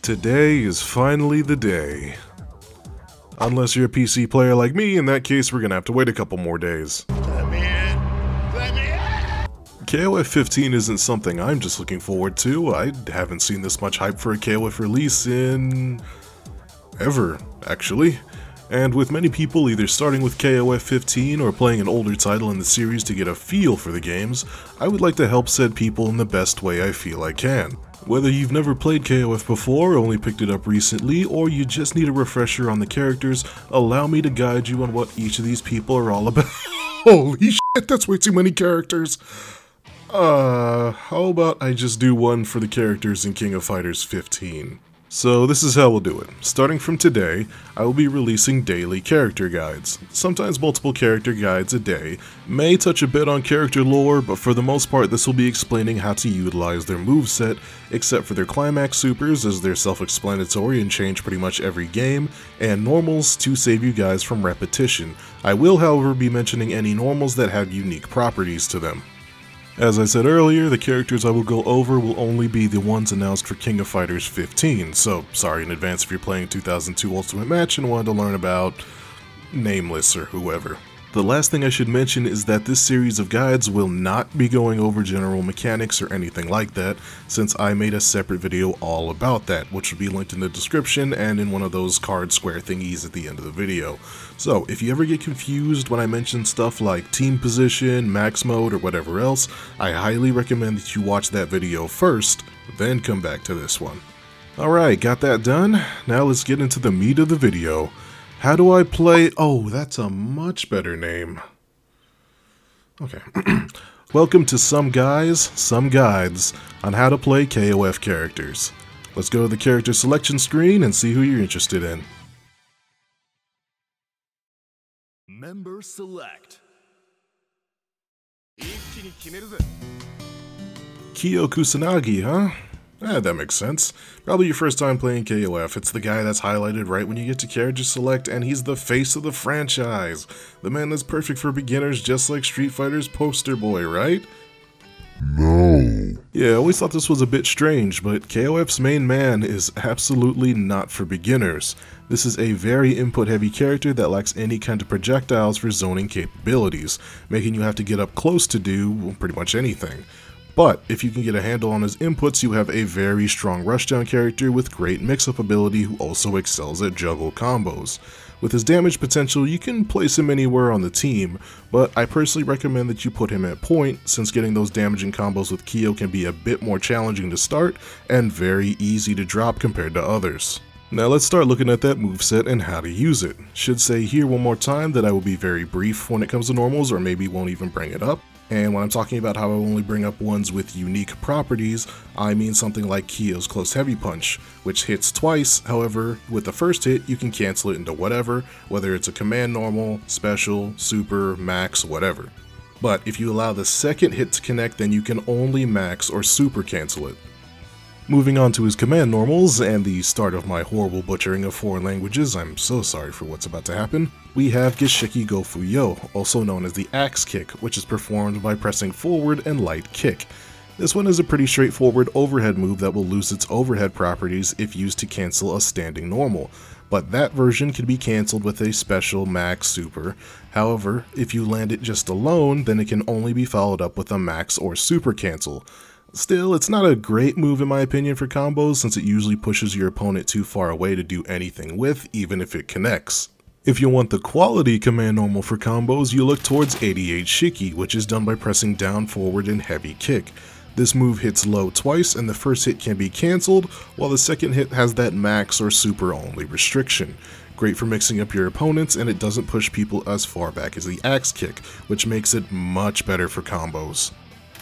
Today is finally the day. Unless you're a PC player like me, in that case we're gonna have to wait a couple more days. Let me in! Let me in! KOF15 isn't something I'm just looking forward to. I haven't seen this much hype for a KOF release in... ever, actually. And with many people either starting with KOF15 or playing an older title in the series to get a feel for the games, I would like to help said people in the best way I feel I can. Whether you've never played KOF before, only picked it up recently, or you just need a refresher on the characters, allow me to guide you on what each of these people are all about. Holy shit, that's way too many characters! How about I just do one for the characters in King of Fighters 15? So this is how we'll do it. Starting from today, I will be releasing daily character guides. Sometimes multiple character guides a day. May touch a bit on character lore, but for the most part this will be explaining how to utilize their moveset, except for their climax supers as they're self-explanatory and change pretty much every game, and normals to save you guys from repetition. I will however be mentioning any normals that have unique properties to them. As I said earlier, the characters I will go over will only be the ones announced for King of Fighters 15, so sorry in advance if you're playing 2002 Ultimate Match and wanted to learn about Nameless or whoever. The last thing I should mention is that this series of guides will not be going over general mechanics or anything like that, since I made a separate video all about that, which will be linked in the description and in one of those card square thingies at the end of the video. So, if you ever get confused when I mention stuff like team position, max mode, or whatever else, I highly recommend that you watch that video first, then come back to this one. Alright, got that done? Now let's get into the meat of the video. How do I play? Oh, that's a much better name. Okay. Welcome to Some Guys, Some Guides on how to play KOF characters. Let's go to the character selection screen and see who you're interested in. Member select. Kyo Kusanagi, huh? That makes sense. Probably your first time playing KOF. It's the guy that's highlighted right when you get to character select, and he's the face of the franchise. The man that's perfect for beginners, just like Street Fighter's poster boy, right? No. Yeah, I always thought this was a bit strange, but KOF's main man is absolutely not for beginners. This is a very input-heavy character that lacks any kind of projectiles for zoning capabilities, making you have to get up close to do pretty much anything. But if you can get a handle on his inputs, you have a very strong rushdown character with great mix-up ability who also excels at juggle combos. With his damage potential, you can place him anywhere on the team, but I personally recommend that you put him at point, since getting those damaging combos with Kyo can be a bit more challenging to start and very easy to drop compared to others. Now let's start looking at that moveset and how to use it. Should say here one more time that I will be very brief when it comes to normals, or maybe won't even bring it up. And when I'm talking about how I only bring up ones with unique properties, I mean something like Kyo's Close Heavy Punch, which hits twice. However, with the first hit, you can cancel it into whatever, whether it's a command normal, special, super, max, whatever. But if you allow the second hit to connect, then you can only max or super cancel it. Moving on to his command normals, and the start of my horrible butchering of foreign languages, I'm so sorry for what's about to happen, we have Gishiki Gofu Yo, also known as the Axe Kick, which is performed by pressing forward and light kick. This one is a pretty straightforward overhead move that will lose its overhead properties if used to cancel a standing normal, but that version can be cancelled with a special max super. However, if you land it just alone, then it can only be followed up with a max or super cancel. Still, it's not a great move in my opinion for combos, since it usually pushes your opponent too far away to do anything with, even if it connects. If you want the quality command normal for combos, you look towards 88 Shiki, which is done by pressing down, forward, and heavy kick. This move hits low twice, and the first hit can be cancelled, while the second hit has that max or super only restriction. Great for mixing up your opponents, and it doesn't push people as far back as the Axe Kick, which makes it much better for combos.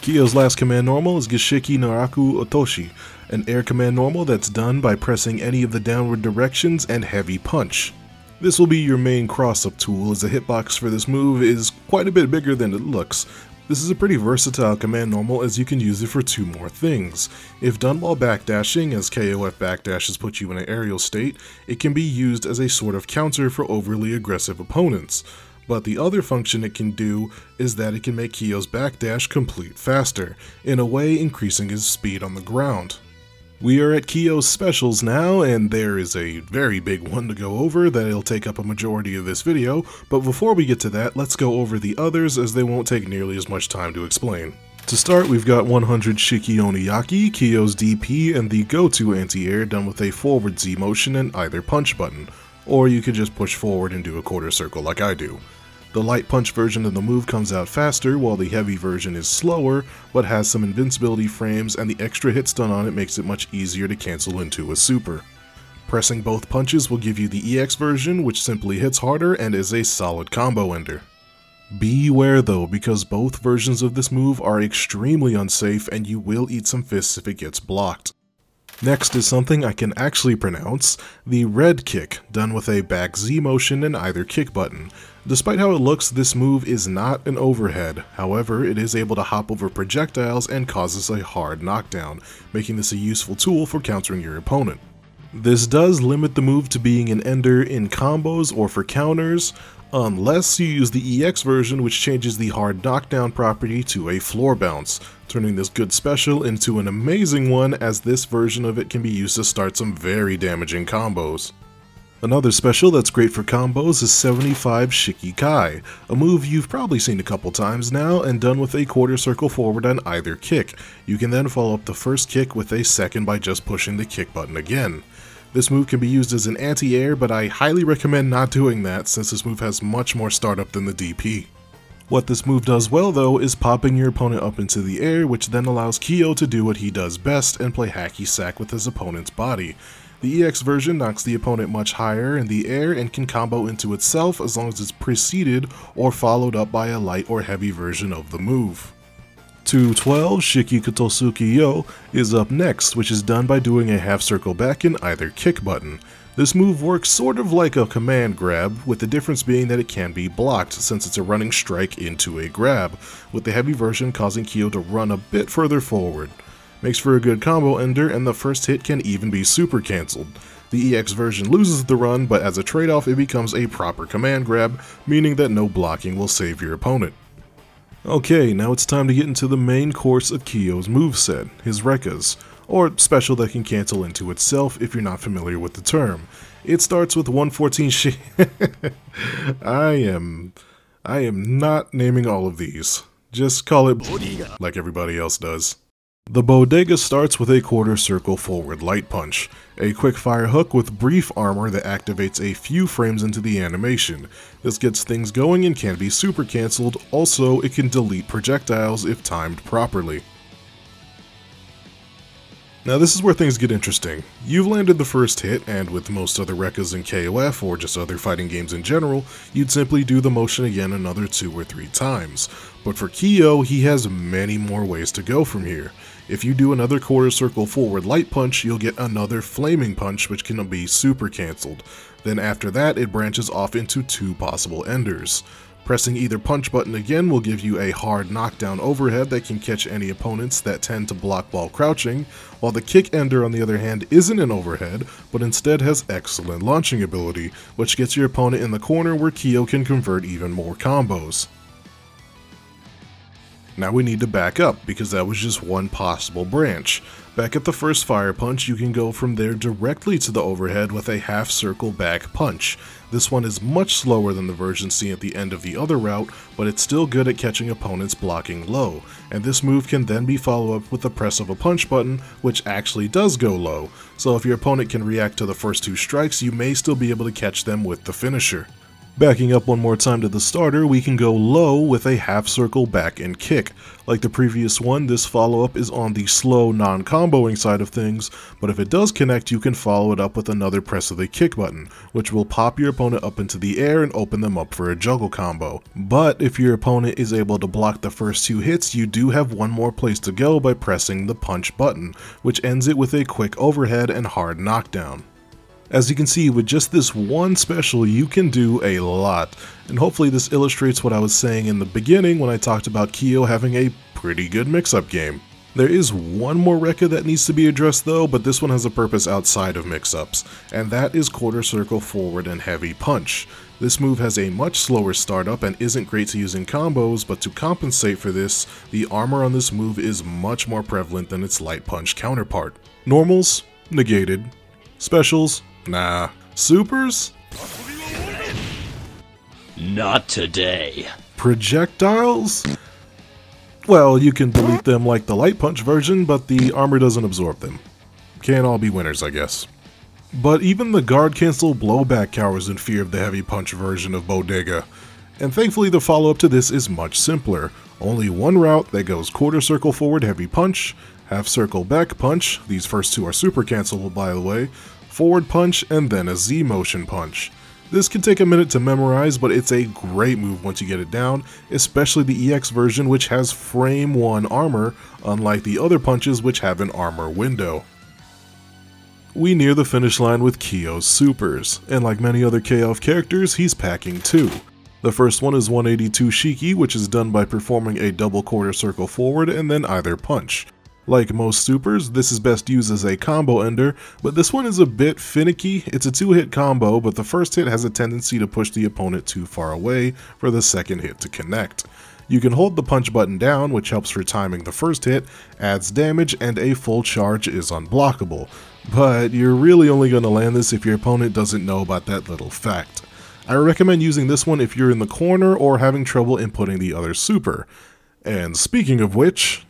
Kyo's last command normal is Gishiki Naraku Otoshi, an air command normal that's done by pressing any of the downward directions and heavy punch. This will be your main cross-up tool, as the hitbox for this move is quite a bit bigger than it looks. This is a pretty versatile command normal, as you can use it for two more things. If done while backdashing, as KOF backdashes put you in an aerial state, it can be used as a sort of counter for overly aggressive opponents. But the other function it can do is that it can make Kyo's backdash complete faster, in a way increasing his speed on the ground. We are at Kyo's specials now, and there is a very big one to go over that'll take up a majority of this video, but before we get to that, let's go over the others as they won't take nearly as much time to explain. To start, we've got 100 Shiki Oniyaki, Kyo's DP, and the go-to anti-air done with a forward Z motion and either punch button, or you could just push forward and do a quarter circle like I do. The light punch version of the move comes out faster, while the heavy version is slower, but has some invincibility frames, and the extra hits done on it makes it much easier to cancel into a super. Pressing both punches will give you the EX version, which simply hits harder and is a solid combo ender. Beware though, because both versions of this move are extremely unsafe and you will eat some fists if it gets blocked. Next is something I can actually pronounce, the red kick, done with a back Z motion and either kick button. Despite how it looks, this move is not an overhead, however it is able to hop over projectiles and causes a hard knockdown, making this a useful tool for countering your opponent. This does limit the move to being an ender in combos or for counters, unless you use the EX version, which changes the hard knockdown property to a floor bounce, turning this good special into an amazing one, as this version of it can be used to start some very damaging combos. Another special that's great for combos is 75 Shiki Kai, a move you've probably seen a couple times now and done with a quarter circle forward on either kick. You can then follow up the first kick with a second by just pushing the kick button again. This move can be used as an anti-air, but I highly recommend not doing that since this move has much more startup than the DP. What this move does well though is popping your opponent up into the air, which then allows Kyo to do what he does best and play hacky sack with his opponent's body. The EX version knocks the opponent much higher in the air and can combo into itself as long as it's preceded or followed up by a light or heavy version of the move. 212 Shiki Kotosuki Yo is up next, which is done by doing a half circle back in either kick button. This move works sort of like a command grab, with the difference being that it can be blocked since it's a running strike into a grab, with the heavy version causing Kyo to run a bit further forward. Makes for a good combo ender, and the first hit can even be super cancelled. The EX version loses the run, but as a trade-off it becomes a proper command grab, meaning that no blocking will save your opponent. Okay, now it's time to get into the main course of Kyo's moveset, his Rekkas, or special that can cancel into itself if you're not familiar with the term. It starts with 114 I am not naming all of these. Just call it BODEGA like everybody else does. The BODEGA starts with a quarter circle forward light punch, a quick fire hook with brief armor that activates a few frames into the animation. This gets things going and can be super cancelled, also it can delete projectiles if timed properly. Now this is where things get interesting. You've landed the first hit, and with most other Rekkas in KOF, or just other fighting games in general, you'd simply do the motion again another 2 or 3 times. But for Kyo, he has many more ways to go from here. If you do another quarter circle forward light punch, you'll get another flaming punch which can be super cancelled. Then after that, it branches off into 2 possible enders. Pressing either punch button again will give you a hard knockdown overhead that can catch any opponents that tend to block while crouching, while the kick ender on the other hand isn't an overhead, but instead has excellent launching ability, which gets your opponent in the corner where Kyo can convert even more combos. Now we need to back up, because that was just one possible branch. Back at the first fire punch, you can go from there directly to the overhead with a half circle back punch. This one is much slower than the version seen at the end of the other route, but it's still good at catching opponents blocking low, and this move can then be followed up with the press of a punch button, which actually does go low, so if your opponent can react to the first 2 strikes, you may still be able to catch them with the finisher. Backing up one more time to the starter, we can go low with a half circle back and kick. Like the previous one, this follow-up is on the slow non-comboing side of things, but if it does connect, you can follow it up with another press of the kick button, which will pop your opponent up into the air and open them up for a juggle combo. But if your opponent is able to block the first 2 hits, you do have one more place to go by pressing the punch button, which ends it with a quick overhead and hard knockdown. As you can see, with just this one special, you can do a lot, and hopefully this illustrates what I was saying in the beginning when I talked about Kyo having a pretty good mix-up game. There is one more Rekka that needs to be addressed though, but this one has a purpose outside of mix-ups, and that is quarter circle forward and heavy punch. This move has a much slower startup and isn't great to use in combos, but to compensate for this, the armor on this move is much more prevalent than its light punch counterpart. Normals? Negated. Specials? Nah. Supers? Not today. Projectiles? Well, you can delete them like the light punch version, but the armor doesn't absorb them. Can't all be winners, I guess. But even the guard cancel blowback cowers in fear of the heavy punch version of BODEGA. And thankfully the follow-up to this is much simpler. Only one route that goes quarter circle forward heavy punch, half circle back punch, these first two are super cancelable by the way, forward punch, and then a Z motion punch. This can take a minute to memorize, but it's a great move once you get it down, especially the EX version which has frame 1 armor, unlike the other punches which have an armor window. We near the finish line with Kyo's supers, and like many other KOF characters, he's packing 2. The first one is 182 Shiki, which is done by performing a double quarter circle forward and then either punch. Like most supers, this is best used as a combo ender, but this one is a bit finicky. It's a 2-hit combo, but the first hit has a tendency to push the opponent too far away for the second hit to connect. You can hold the punch button down, which helps for timing the first hit, adds damage, and a full charge is unblockable. But you're really only going to land this if your opponent doesn't know about that little fact. I recommend using this one if you're in the corner or having trouble inputting the other super. And speaking of which,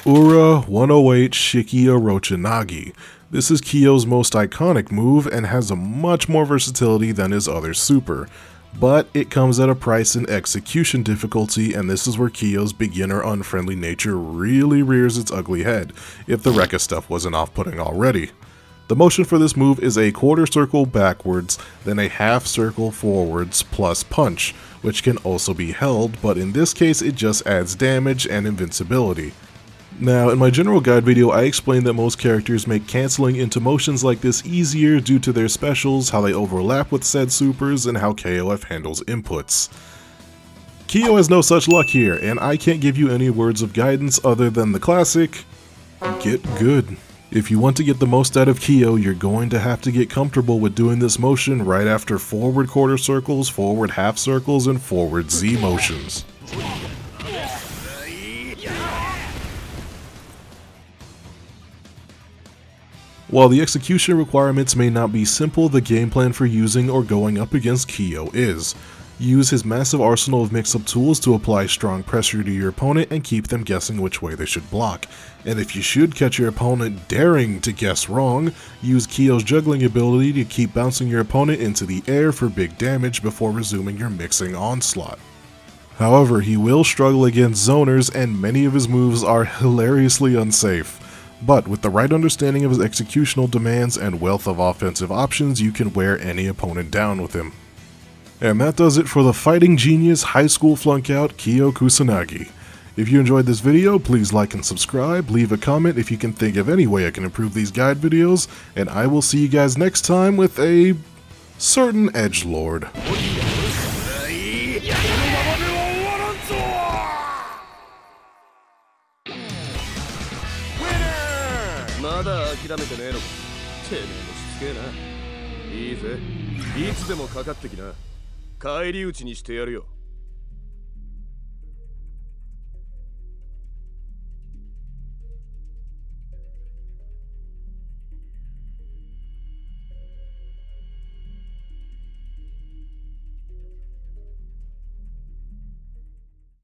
Ura 108 Shiki Orochianagi. This is Kyo's most iconic move and has a much more versatility than his other super. But it comes at a price in execution difficulty, and this is where Kyo's beginner unfriendly nature really rears its ugly head, if the Rekka stuff wasn't off-putting already. The motion for this move is a quarter circle backwards, then a half circle forwards plus punch, which can also be held, but in this case it just adds damage and invincibility. Now, in my general guide video, I explained that most characters make canceling into motions like this easier due to their specials, how they overlap with said supers, and how KOF handles inputs. Kyo has no such luck here, and I can't give you any words of guidance other than the classic, get good. If you want to get the most out of Kyo, you're going to have to get comfortable with doing this motion right after forward quarter circles, forward half circles, and forward Z motions. While the execution requirements may not be simple, the game plan for using or going up against Kyo is. Use his massive arsenal of mix-up tools to apply strong pressure to your opponent and keep them guessing which way they should block. And if you should catch your opponent daring to guess wrong, use Kyo's juggling ability to keep bouncing your opponent into the air for big damage before resuming your mixing onslaught. However, he will struggle against zoners, and many of his moves are hilariously unsafe. But with the right understanding of his executional demands and wealth of offensive options, you can wear any opponent down with him. And that does it for the fighting genius high school flunkout Kyo Kusanagi. If you enjoyed this video, please like and subscribe, leave a comment if you can think of any way I can improve these guide videos, and I will see you guys next time with a certain edgelord. まだ諦めてねえのか。てめえもしつけえな。いいぜ。いつでもかかってきな。返り討ちにしてやるよ。